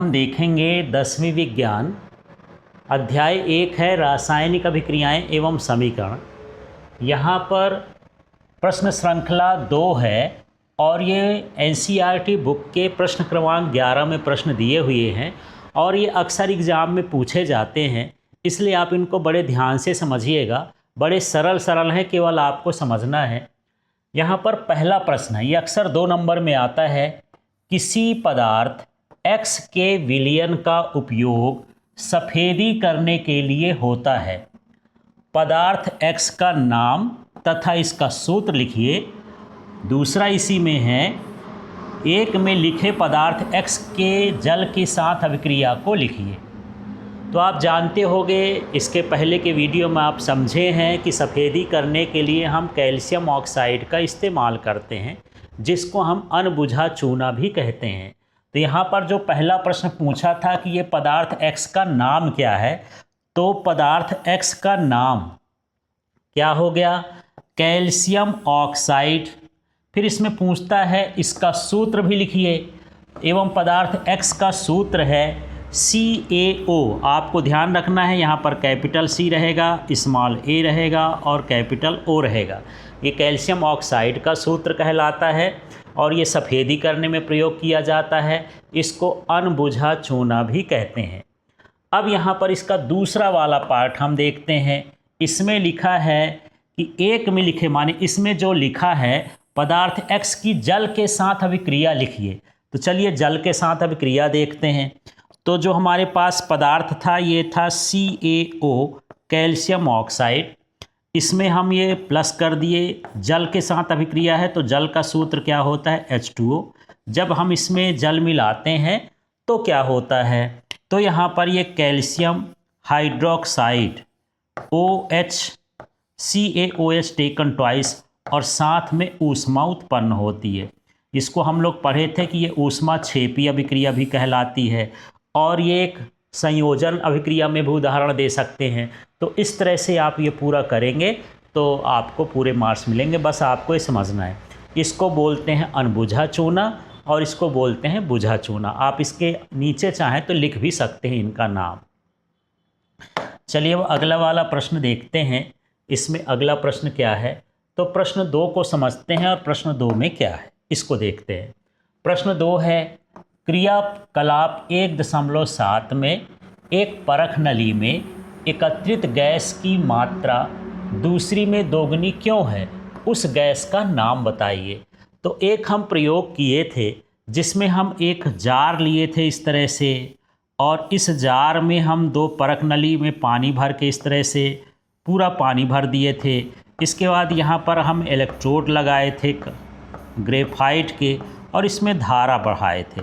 हम देखेंगे 10वीं विज्ञान अध्याय 1 है रासायनिक अभिक्रियाएं एवं समीकरण। यहाँ पर प्रश्न श्रृंखला 2 है और ये एनसीईआरटी बुक के प्रश्न क्रमांक 11 में प्रश्न दिए हुए हैं और ये अक्सर एग्ज़ाम में पूछे जाते हैं, इसलिए आप इनको बड़े ध्यान से समझिएगा। बड़े सरल हैं, केवल आपको समझना है। यहाँ पर पहला प्रश्न है, ये अक्सर 2 नंबर में आता है। किसी पदार्थ X के विलयन का उपयोग सफ़ेदी करने के लिए होता है। पदार्थ X का नाम तथा इसका सूत्र लिखिए। दूसरा इसी में है, एक में लिखे पदार्थ X के जल के साथ अभिक्रिया को लिखिए। तो आप जानते होंगे, इसके पहले के वीडियो में आप समझे हैं कि सफ़ेदी करने के लिए हम कैल्शियम ऑक्साइड का इस्तेमाल करते हैं, जिसको हम अनबुझा चूना भी कहते हैं। तो यहाँ पर जो पहला प्रश्न पूछा था कि ये पदार्थ X का नाम क्या है, तो पदार्थ X का नाम क्या हो गया? Calcium oxide. फिर इसमें पूछता है इसका सूत्र भी लिखिए, एवं पदार्थ X का सूत्र है CaO। आपको ध्यान रखना है, यहाँ पर कैपिटल C रहेगा, स्मॉल a रहेगा और कैपिटल O रहेगा। ये कैल्शियम ऑक्साइड का सूत्र कहलाता है और ये सफ़ेदी करने में प्रयोग किया जाता है। इसको अनबुझा चूना भी कहते हैं। अब यहाँ पर इसका दूसरा वाला पार्ट हम देखते हैं। इसमें लिखा है कि एक में लिखे, माने इसमें जो लिखा है पदार्थ X की जल के साथ अभिक्रिया लिखिए। तो चलिए जल के साथ अभिक्रिया देखते हैं। तो जो हमारे पास पदार्थ था ये था CaO, कैल्शियम ऑक्साइड। इसमें हम ये प्लस कर दिए, जल के साथ अभिक्रिया है तो जल का सूत्र क्या होता है? H2O। जब हम इसमें जल मिलाते हैं तो क्या होता है? तो यहाँ पर ये calcium hydroxide OH, CaOH taken twice और साथ में ऊष्मा उत्पन्न होती है। इसको हम लोग पढ़े थे कि ये ऊष्मा क्षेपी अभिक्रिया भी कहलाती है और ये एक संयोजन अभिक्रिया में भी उदाहरण दे सकते हैं। तो इस तरह से आप ये पूरा करेंगे तो आपको पूरे मार्क्स मिलेंगे। बस आपको ये समझना है, इसको बोलते हैं अनबुझा चूना और इसको बोलते हैं बुझा चूना। आप इसके नीचे चाहें तो लिख भी सकते हैं इनका नाम। चलिए वो अगला वाला प्रश्न देखते हैं। इसमें अगला प्रश्न क्या है, तो प्रश्न 2 को समझते हैं और प्रश्न 2 में क्या है इसको देखते हैं। प्रश्न 2 है, क्रियाकलाप 1.7 में एक परख नली में एकत्रित गैस की मात्रा दूसरी में दोगुनी क्यों है? उस गैस का नाम बताइए। तो एक हम प्रयोग किए थे जिसमें हम एक जार लिए थे इस तरह से, और इस जार में हम 2 परख नली में पानी भर के इस तरह से पूरा पानी भर दिए थे। इसके बाद यहाँ पर हम इलेक्ट्रोड लगाए थे ग्रेफाइट के और इसमें धारा बढ़ाए थे।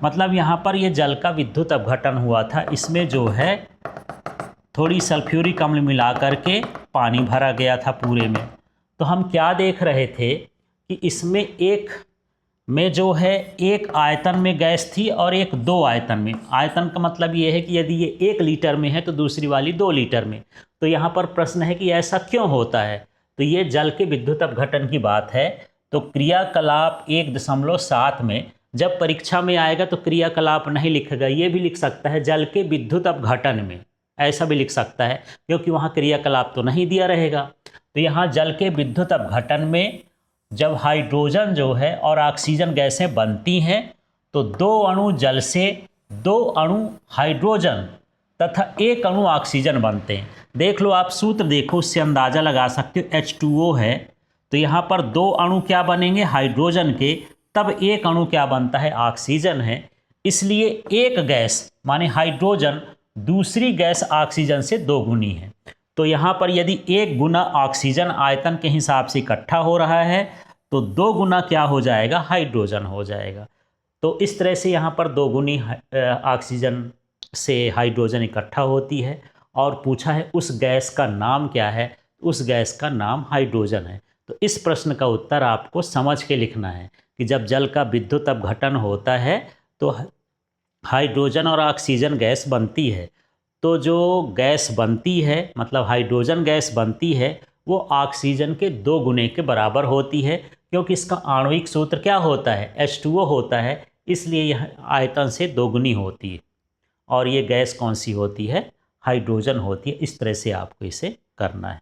मतलब यहाँ पर ये जल का विद्युत अपघटन हुआ था। इसमें जो है थोड़ी सल्फ्यूरिक अम्ल मिला करके पानी भरा गया था पूरे में। तो हम क्या देख रहे थे कि इसमें एक में जो है एक आयतन में गैस थी और एक 2 आयतन में। आयतन का मतलब ये है कि यदि ये 1 लीटर में है तो दूसरी वाली 2 लीटर में। तो यहाँ पर प्रश्न है कि ऐसा क्यों होता है? तो ये जल के विद्युत अपघटन की बात है। तो क्रियाकलाप 1.7 में जब परीक्षा में आएगा तो क्रियाकलाप नहीं लिखेगा, ये भी लिख सकता है जल के विद्युत अपघटन में, ऐसा भी लिख सकता है, क्योंकि वहाँ क्रियाकलाप तो नहीं दिया रहेगा। तो यहाँ जल के विद्युत अपघटन में जब हाइड्रोजन जो है और ऑक्सीजन गैसें बनती हैं तो 2 अणु जल से 2 अणु हाइड्रोजन तथा 1 अणु ऑक्सीजन बनते हैं। देख लो, आप सूत्र देखो, उससे अंदाज़ा लगा सकते हो। H2O है तो यहाँ पर 2 अणु क्या बनेंगे? हाइड्रोजन के। तब 1 अणु क्या बनता है? ऑक्सीजन है। इसलिए एक गैस माने हाइड्रोजन दूसरी गैस ऑक्सीजन से 2 गुनी है। तो यहाँ पर यदि 1 गुना ऑक्सीजन आयतन के हिसाब से इकट्ठा हो रहा है तो 2 गुना क्या हो जाएगा? हाइड्रोजन हो जाएगा। तो इस तरह से यहाँ पर 2 गुनी ऑक्सीजन से हाइड्रोजन इकट्ठा होती है। और पूछा है उस गैस का नाम क्या है? उस गैस का नाम हाइड्रोजन है। तो इस प्रश्न का उत्तर आपको समझ के लिखना है कि जब जल का विद्युत अपघटन होता है तो हाइड्रोजन और ऑक्सीजन गैस बनती है। तो जो गैस बनती है, मतलब हाइड्रोजन गैस बनती है, वो ऑक्सीजन के 2 गुने के बराबर होती है, क्योंकि इसका आणविक सूत्र क्या होता है? H2O होता है। इसलिए यह आयतन से दोगुनी होती है। और ये गैस कौन सी होती है? हाइड्रोजन होती है। इस तरह से आपको इसे करना है।